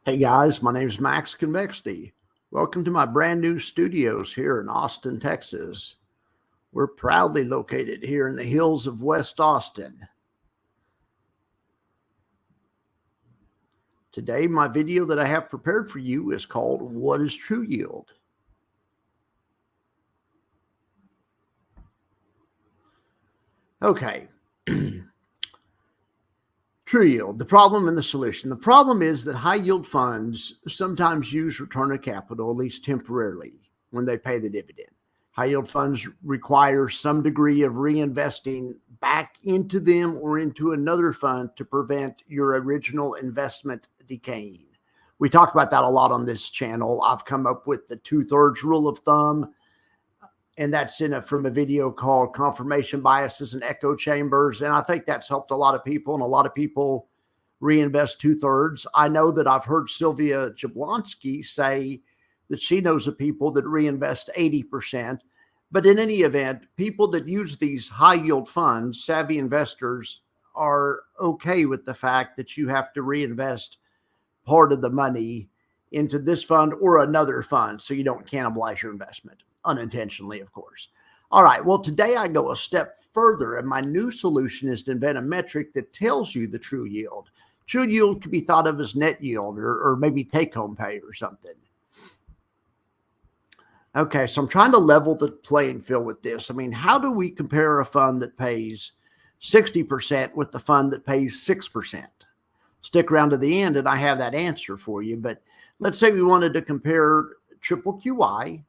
Hey guys, my name is Max Convexity. Welcome to my brand new studios here in Austin, Texas. We're proudly located here in the hills of West Austin. Today, my video that I have prepared for you is called What is True Yield? Okay. True yield, the problem and the solution. The problem is that high yield funds sometimes use return of capital, at least temporarily, when they pay the dividend. High yield funds require some degree of reinvesting back into them or into another fund to prevent your original investment decaying. We talk about that a lot on this channel. I've come up with the 2/3 rule of thumb, and that's from a video called Confirmation Biases and Echo Chambers. And I think that's helped a lot of people, and a lot of people reinvest 2/3. I know that I've heard Sylvia Jablonski say that she knows of people that reinvest 80%. But in any event, people that use these high yield funds, savvy investors, are okay with the fact that you have to reinvest part of the money into this fund or another fund so you don't cannibalize your investment. Unintentionally, of course. All right, well, today I go a step further, and my new solution is to invent a metric that tells you the true yield. True yield could be thought of as net yield or maybe take-home pay or something. Okay, so I'm trying to level the playing field with this. I mean, how do we compare a fund that pays 60% with the fund that pays 6%? Stick around to the end and I have that answer for you. But let's say we wanted to compare QQQY.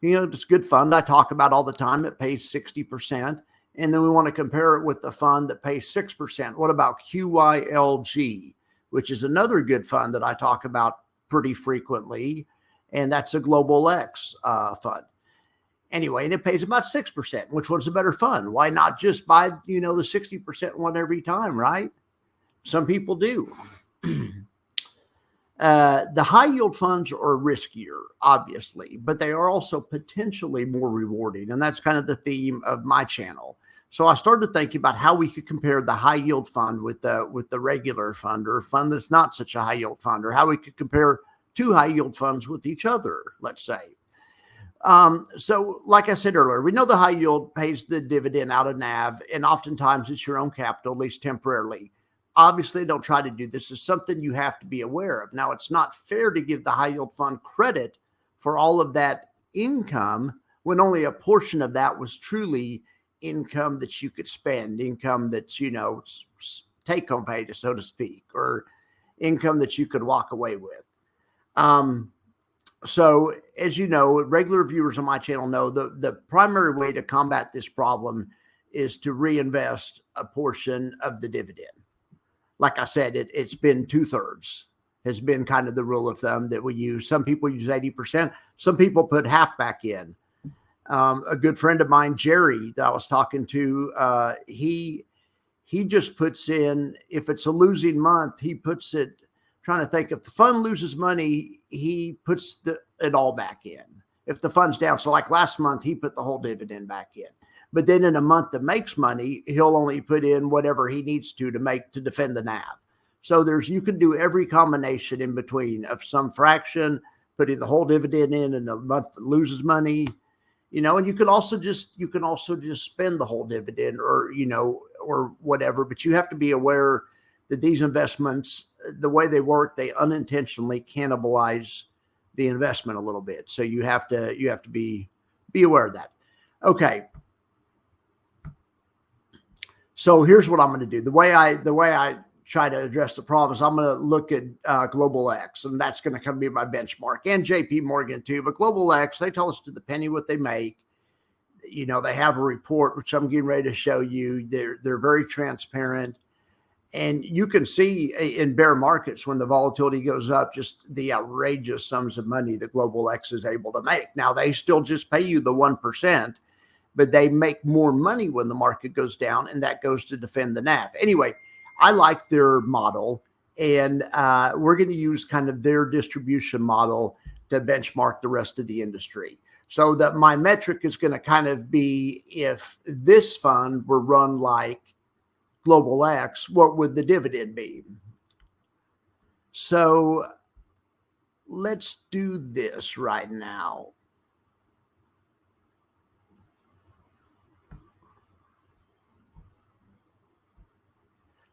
You know, it's a good fund I talk about all the time. It pays 60%. And then we want to compare it with the fund that pays 6%. What about QYLD, which is another good fund that I talk about pretty frequently. And that's a Global X fund. Anyway, and it pays about 6%. Which one's a better fund? Why not just buy, the 60% one every time, right? Some people do. The high yield funds are riskier, obviously, but they are also potentially more rewarding. And that's kind of the theme of my channel. So I started thinking about how we could compare the high yield fund with the regular fund, or a fund that's not such a high yield fund, or how we could compare two high yield funds with each other, let's say. So like I said earlier, we know the high yield pays the dividend out of NAV, and oftentimes it's your own capital, at least temporarily. Obviously, don't try to do this. It's something you have to be aware of. Now, it's not fair to give the high yield fund credit for all of that income when only a portion of that was truly income that you could spend, income that's, take home pay, so to speak, or income that you could walk away with. So as you know, regular viewers on my channel know the primary way to combat this problem is to reinvest a portion of the dividend. Like I said, it's been 2/3 has been kind of the rule of thumb that we use. Some people use 80%. Some people put half back in. A good friend of mine, Jerry, that I was talking to, he just puts in, if it's a losing month, he puts it, trying to think, if the fund loses money, he puts it all back in. If the fund's down, so like last month, he put the whole dividend back in. But then in a month that makes money, he'll only put in whatever he needs to defend the NAV. So you can do every combination in between of some fraction, putting the whole dividend in a month that loses money, and you can also just spend the whole dividend or whatever. But you have to be aware that these investments, the way they work, they unintentionally cannibalize the investment a little bit. So you have to be aware of that. Okay. So here's what I'm going to do. The way I try to address the problem is I'm going to look at Global X, and that's going to come be my benchmark, and JP Morgan too. But Global X, they tell us to the penny what they make. They have a report, which I'm getting ready to show you. They're very transparent. And you can see in bear markets, when the volatility goes up, just the outrageous sums of money that Global X is able to make. Now, they still just pay you the 1%, but they make more money when the market goes down, and that goes to defend the NAV. Anyway, I like their model, and we're going to use kind of their distribution model to benchmark the rest of the industry. So that my metric is going to kind of be, if this fund were run like Global X, what would the dividend be? So let's do this right now.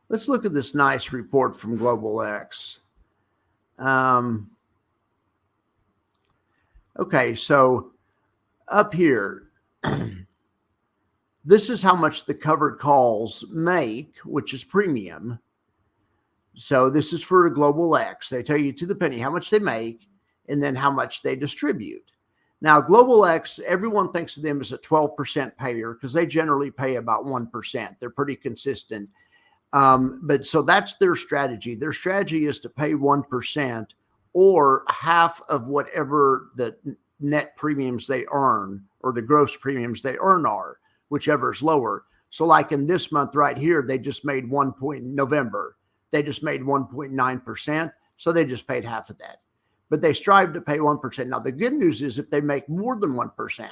Let's look at this nice report from Global X. Okay, so up here, this is how much the covered calls make, which is premium. So this is for Global X. They tell you to the penny how much they make and then how much they distribute. Now, Global X, everyone thinks of them as a 12% payer because they generally pay about 1%. They're pretty consistent. But so that's their strategy. Their strategy is to pay 1% or half of whatever the net premiums they earn or the gross premiums they earn are, whichever is lower. So like in this month right here, they just made November. They just made 1.9%. So they just paid half of that. But they strive to pay 1%. Now, the good news is if they make more than 1%,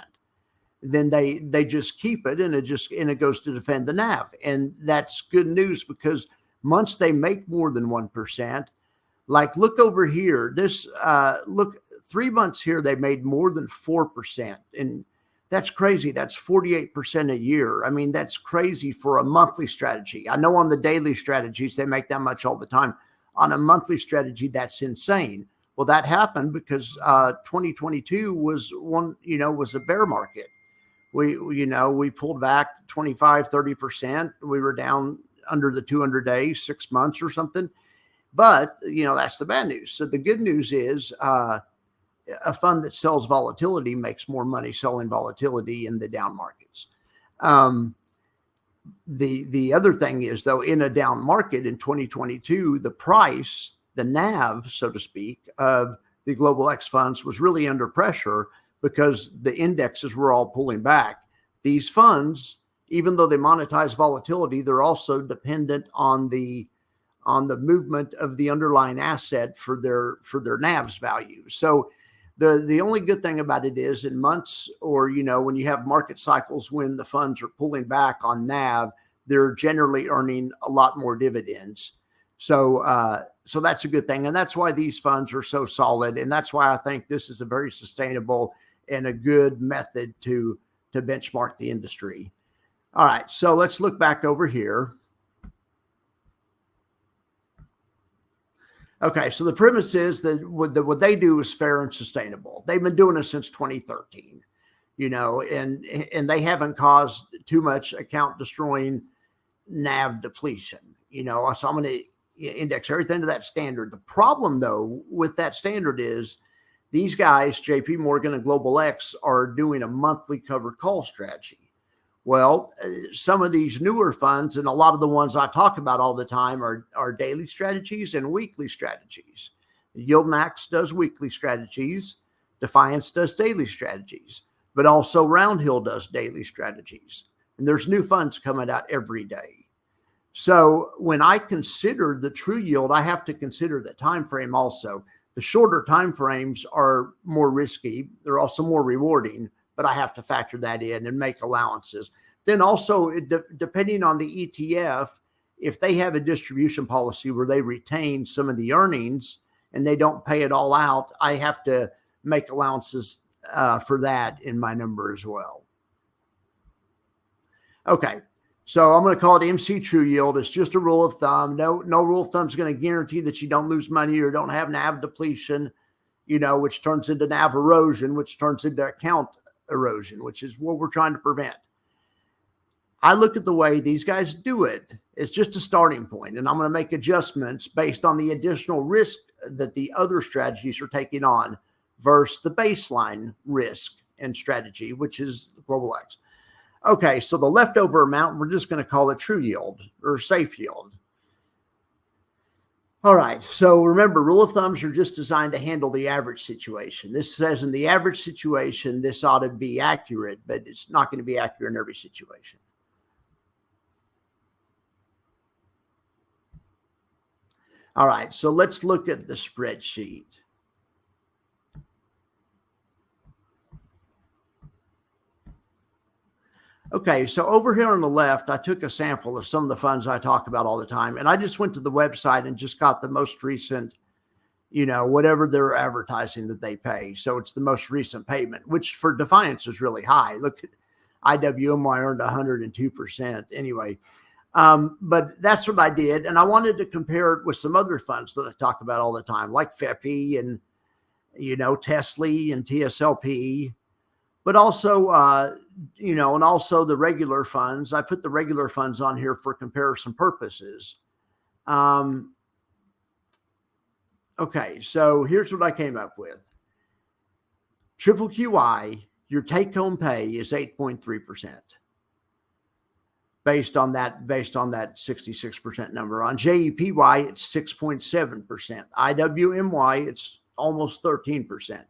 then they just keep it and it goes to defend the NAV. And that's good news because once they make more than 1%, like look over here, look 3 months here, they made more than 4%. And that's crazy. That's 48% a year. I mean, that's crazy for a monthly strategy. I know on the daily strategies, they make that much all the time. On a monthly strategy, that's insane. Well, that happened because 2022 was a bear market. We pulled back 25, 30%. We were down under the 200 days, 6 months or something. But, that's the bad news. So the good news is a fund that sells volatility makes more money selling volatility in the down markets. The other thing is, though, in a down market in 2022, the price, the NAV, so to speak, of the Global X funds was really under pressure because the indexes were all pulling back. These funds, even though they monetize volatility, they're also dependent on the movement of the underlying asset for their NAV's value. So the only good thing about it is in months or, when you have market cycles, when the funds are pulling back on NAV, they're generally earning a lot more dividends. So that's a good thing. And that's why these funds are so solid. And that's why I think this is a very sustainable and a good method to benchmark the industry. All right. So let's look back over here. Okay, so the premise is that what they do is fair and sustainable. They've been doing it since 2013, and they haven't caused too much account destroying NAV depletion. So I'm going to index everything to that standard. The problem, though, with that standard is these guys, JP Morgan and Global X, are doing a monthly covered call strategy. Well, some of these newer funds and a lot of the ones I talk about all the time are daily strategies and weekly strategies. YMAX does weekly strategies. Defiance does daily strategies, but also Roundhill does daily strategies. And there's new funds coming out every day. So when I consider the true yield, I have to consider the time frame also. The shorter time frames are more risky. They're also more rewarding, but I have to factor that in and make allowances. Then also, depending on the ETF, if they have a distribution policy where they retain some of the earnings and they don't pay it all out, I have to make allowances for that in my number as well. Okay, so I'm going to call it MC True Yield. It's just a rule of thumb. No rule of thumb is going to guarantee that you don't lose money or don't have NAV depletion, which turns into NAV erosion, which turns into account erosion, which is what we're trying to prevent. I look at the way these guys do it. It's just a starting point, and I'm going to make adjustments based on the additional risk that the other strategies are taking on versus the baseline risk and strategy, which is Global X. Okay, so the leftover amount, we're just going to call it true yield or safe yield. All right, so remember, rule of thumbs are just designed to handle the average situation. This says in the average situation, this ought to be accurate, but it's not going to be accurate in every situation. All right, so let's look at the spreadsheet. Okay, so over here on the left, I took a sample of some of the funds I talk about all the time, and I just went to the website and just got the most recent, whatever they're advertising that they pay. So it's the most recent payment, which for Defiance is really high. Look, IWMY earned 102% anyway. But that's what I did. And I wanted to compare it with some other funds that I talk about all the time, like FEPI and, TSLY and TSLP, but also, and also the regular funds. I put the regular funds on here for comparison purposes. Okay, so here's what I came up with. QQQY, your take-home pay is 8.3%. Based on that 66% number. On JEPY, it's 6.7%. IWMY, it's almost 13%.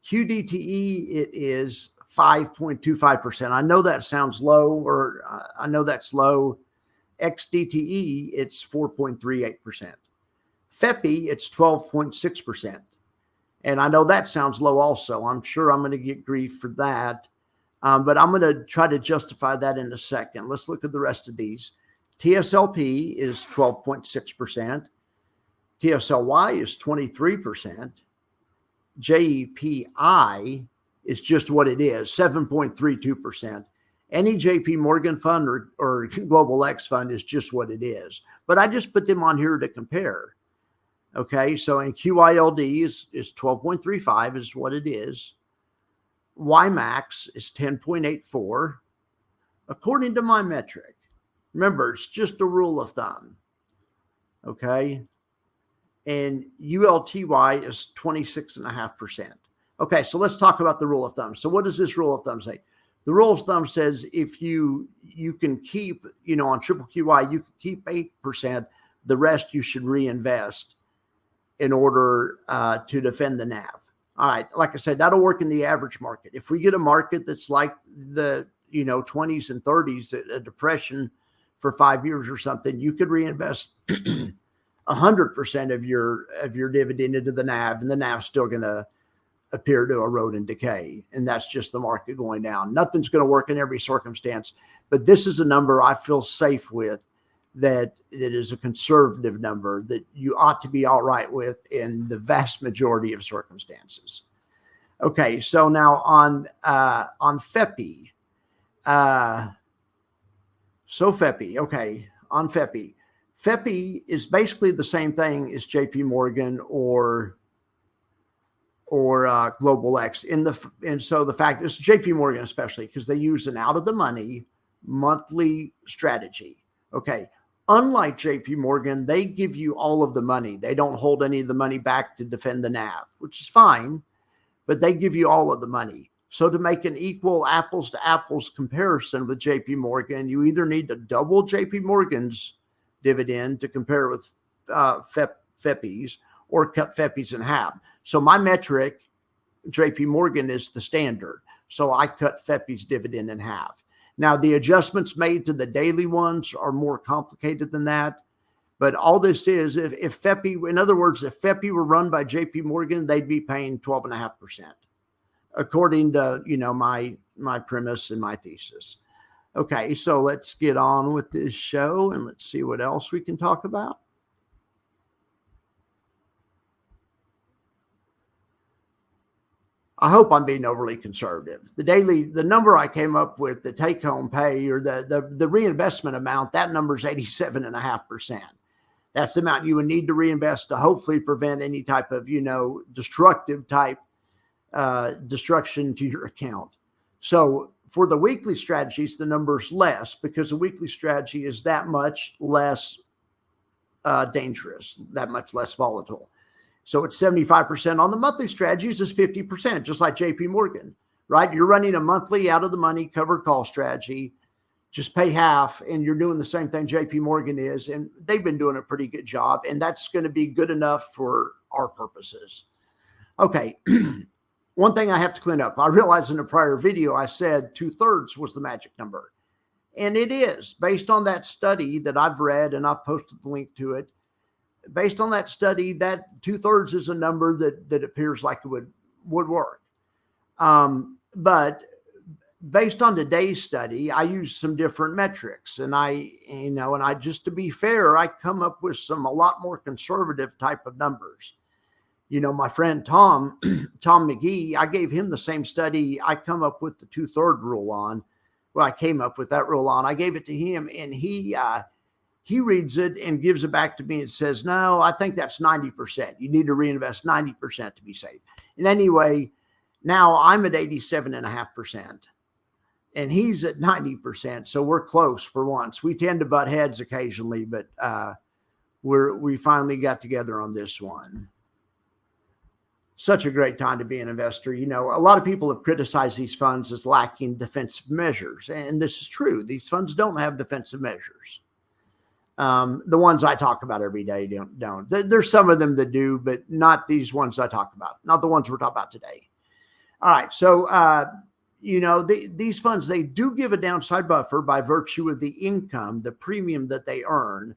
QDTE, it is 5.25%. I know that sounds low, or I know that's low. XDTE, it's 4.38%. FEPI, it's 12.6%. And I know that sounds low also. I'm sure I'm going to get grief for that. But I'm going to try to justify that in a second. Let's look at the rest of these. TSLP is 12.6%. TSLY is 23%. JEPI is just what it is, 7.32%. Any JP Morgan fund or Global X fund is just what it is. But I just put them on here to compare. Okay, so in QYLD is 12.35 is what it is. YMAX is 10.84 according to my metric. Remember, it's just a rule of thumb. Okay. And ULTY is 26.5%. Okay, so let's talk about the rule of thumb. So what does this rule of thumb say? The rule of thumb says if you can keep, on QQQY, you can keep 8%, the rest you should reinvest in order to defend the NAV. All right, like I said, that'll work in the average market. If we get a market that's like the 20s and 30s, a depression for 5 years or something, you could reinvest 100% of your dividend into the NAV, and the NAV's still going to appear to erode and decay. And that's just the market going down. Nothing's going to work in every circumstance, but this is a number I feel safe with, that is a conservative number that you ought to be all right with in the vast majority of circumstances. Okay, so now on FEPI. FEPI, okay, on FEPI. FEPI is basically the same thing as JP Morgan or Global X. And so the fact is JP Morgan, especially because they use an out of the money monthly strategy. Okay. Unlike JP Morgan, they give you all of the money. They don't hold any of the money back to defend the NAV, which is fine, but they give you all of the money. So to make an equal apples to apples comparison with JP Morgan, you either need to double JP Morgan's dividend to compare with FEPI's, or cut FEPI's in half. So my metric, JP Morgan, is the standard. So I cut FEPI's dividend in half. Now, the adjustments made to the daily ones are more complicated than that. But all this is, if FEPI, in other words, if FEPI were run by JP Morgan, they'd be paying 12.5%, according to, my premise and my thesis. Okay, so let's get on with this show and let's see what else we can talk about. I hope I'm being overly conservative. The number I came up with, the take-home pay or the reinvestment amount, that number is 87.5%. That's the amount you would need to reinvest to hopefully prevent any type of, destructive type destruction to your account. So for the weekly strategies, the number's less because the weekly strategy is that much less dangerous, that much less volatile. So it's 75%. On the monthly strategies is 50%, just like JP Morgan, right? You're running a monthly out of the money covered call strategy, just pay half, and you're doing the same thing JP Morgan is, and they've been doing a pretty good job, and that's going to be good enough for our purposes. Okay, one thing I have to clean up. I realized in a prior video I said 2/3 was the magic number, and it is, based on that study that I've read, and I've posted the link to it. Based on that study, that 2/3 is a number that appears like it would work. But based on today's study, I use some different metrics, and I just to be fair, I come up with a lot more conservative type of numbers. You know, my friend Tom, Tom McGee, I gave him the same study I come up with the 2/3 rule on. Well, I came up with that rule on. I gave it to him, and he reads it and gives it back to me and says, no, I think that's 90%. You need to reinvest 90% to be safe. And anyway, now I'm at 87.5%. And he's at 90%. So we're close for once. We tend to butt heads occasionally, but we finally got together on this one. Such a great time to be an investor. You know, a lot of people have criticized these funds as lacking defensive measures. And this is true. These funds don't have defensive measures. The ones I talk about every day don't. There's some of them that do, but not these ones I talk about. Not the ones we're talking about today. All right. So, you know, these funds, they do give a downside buffer by virtue of the income, the premium that they earn,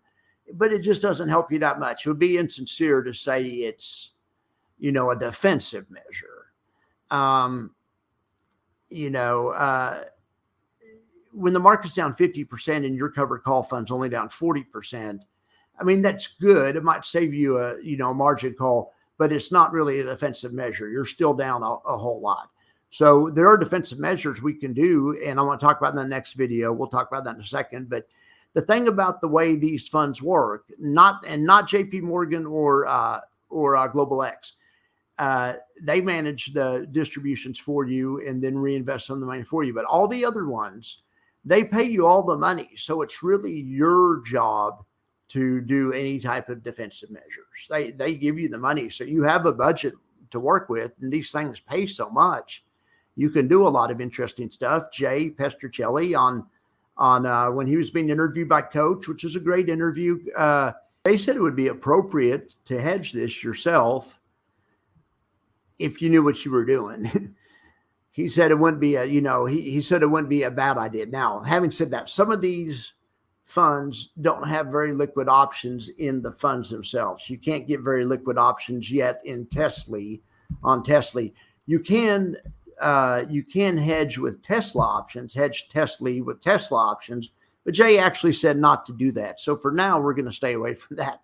but it just doesn't help you that much. It would be insincere to say it's, you know, a defensive measure. You know, when the market's down 50% and your covered call fund's only down 40%, I mean, that's good. It might save you a, you know, margin call, but it's not really a defensive measure. You're still down a whole lot. So there are defensive measures we can do, and I want to talk about in the next video. We'll talk about that in a second. But the thing about the way these funds work, not JP Morgan or Global X, they manage the distributions for you and then reinvest some of the money for you. But all the other ones, they pay you all the money. So it's really your job to do any type of defensive measures. They give you the money. So you have a budget to work with, and these things pay so much. You can do a lot of interesting stuff. Jay Pestruccelli on when he was being interviewed by Coach, which is a great interview. They said it would be appropriate to hedge this yourself if you knew what you were doing. He said it wouldn't be he said it wouldn't be a bad idea. Now, having said that, some of these funds don't have very liquid options in the funds themselves. You can't get very liquid options yet in TSLY. On TSLY, you can hedge with Tesla options, hedge TSLY with Tesla options, but Jay actually said not to do that. So for now, we're going to stay away from that.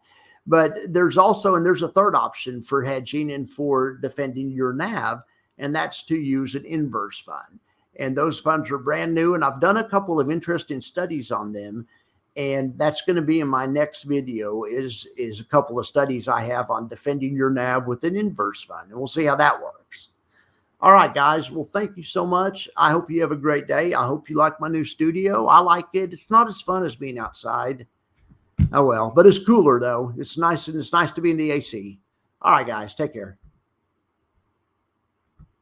But there's a third option for hedging and for defending your NAV, and that's to use an inverse fund. And those funds are brand new, and I've done a couple of interesting studies on them. And that's going to be in my next video is a couple of studies I have on defending your NAV with an inverse fund. And we'll see how that works. All right, guys. Well, thank you so much. I hope you have a great day. I hope you like my new studio. I like it. It's not as fun as being outside. Oh, well, but it's cooler, though. It's nice, and it's nice to be in the AC. All right, guys. Take care.